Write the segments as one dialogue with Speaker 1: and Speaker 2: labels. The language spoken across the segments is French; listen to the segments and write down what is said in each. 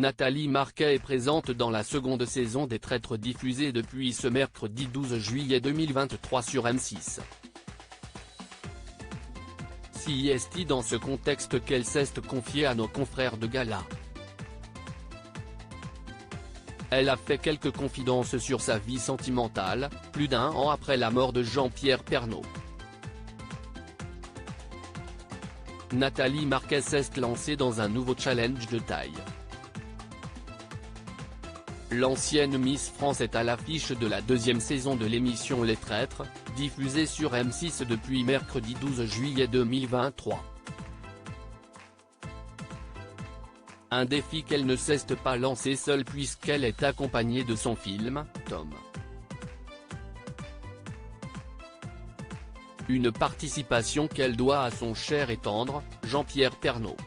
Speaker 1: Nathalie Marquet est présente dans la seconde saison des Traîtres diffusée depuis ce mercredi 12 juillet 2023 sur M6. Si est-il dans ce contexte qu'elle s'est confiée à nos confrères de gala. Elle a fait quelques confidences sur sa vie sentimentale, plus d'un an après la mort de Jean-Pierre Pernaut. Nathalie Marquet s'est lancée dans un nouveau challenge de taille. L'ancienne Miss France est à l'affiche de la deuxième saison de l'émission Les Traîtres, diffusée sur M6 depuis mercredi 12 juillet 2023. Un défi qu'elle ne s'est pas lancé seule puisqu'elle est accompagnée de son film, Tom. Une participation qu'elle doit à son cher et tendre, Jean-Pierre Pernaut.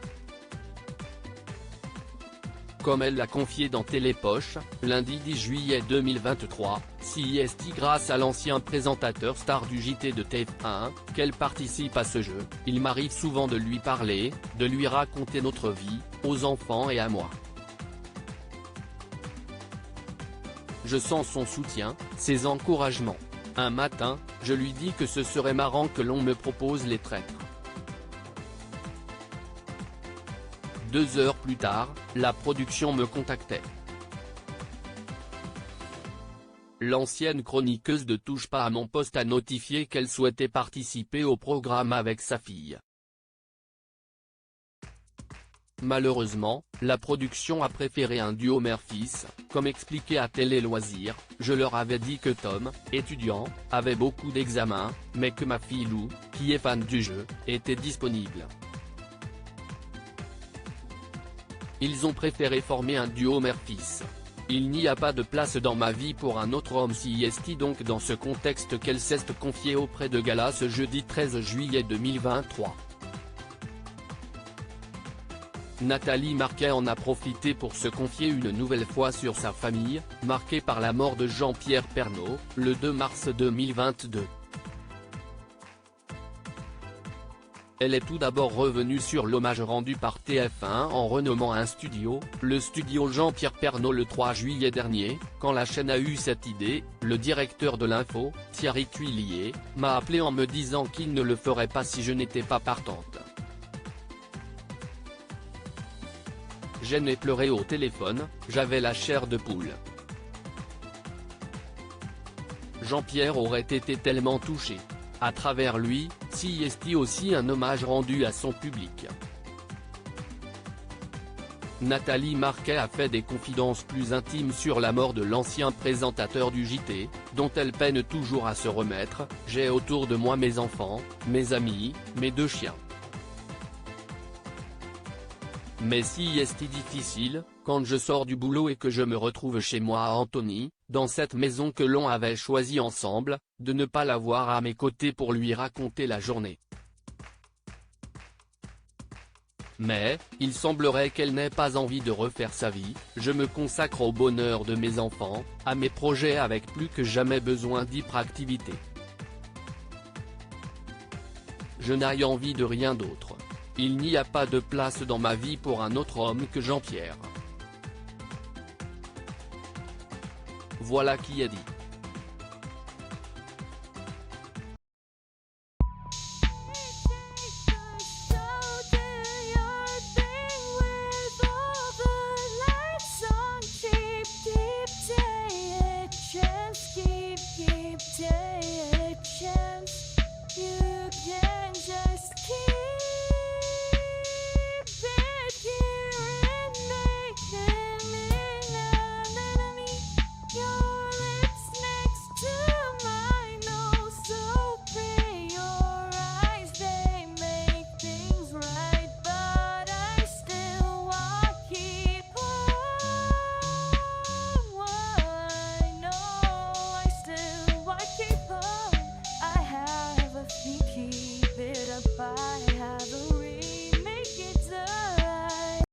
Speaker 1: Comme elle l'a confié dans Télépoche, lundi 10 juillet 2023, si est grâce à l'ancien présentateur star du JT de TF1, qu'elle participe à ce jeu, il m'arrive souvent de lui parler, de lui raconter notre vie, aux enfants et à moi. Je sens son soutien, ses encouragements. Un matin, je lui dis que ce serait marrant que l'on me propose Les Traîtres. 2 heures plus tard, la production me contactait. L'ancienne chroniqueuse de Touche pas à mon poste a notifié qu'elle souhaitait participer au programme avec sa fille. Malheureusement, la production a préféré un duo mère-fils, comme expliqué à Télé Loisirs. Je leur avais dit que Tom, étudiant, avait beaucoup d'examens, mais que ma fille Lou, qui est fan du jeu, était disponible. Ils ont préféré former un duo mère-fils. Il n'y a pas de place dans ma vie pour un autre homme. Si est donc dans ce contexte qu'elle s'est confiée auprès de gala ce jeudi 13 juillet 2023. Nathalie Marquet en a profité pour se confier une nouvelle fois sur sa famille, marquée par la mort de Jean-Pierre Pernaut, le 2 mars 2022. Elle est tout d'abord revenue sur l'hommage rendu par TF1 en renommant un studio, le studio Jean-Pierre Pernaut le 3 juillet dernier. Quand la chaîne a eu cette idée, le directeur de l'info, Thierry Cuillier, m'a appelé en me disant qu'il ne le ferait pas si je n'étais pas partante. Je n'ai pleuré au téléphone, j'avais la chair de poule. Jean-Pierre aurait été tellement touché. À travers lui, si est aussi un hommage rendu à son public. Nathalie Marquet a fait des confidences plus intimes sur la mort de l'ancien présentateur du JT, dont elle peine toujours à se remettre. J'ai autour de moi mes enfants, mes amis, mes 2 chiens. Mais si est difficile, quand je sors du boulot et que je me retrouve chez moi à Antony, dans cette maison que l'on avait choisie ensemble, de ne pas l'avoir à mes côtés pour lui raconter la journée. Mais, il semblerait qu'elle n'ait pas envie de refaire sa vie. Je me consacre au bonheur de mes enfants, à mes projets avec plus que jamais besoin d'hyperactivité. Je n'ai envie de rien d'autre. Il n'y a pas de place dans ma vie pour un autre homme que Jean-Pierre. Voilà qui est dit.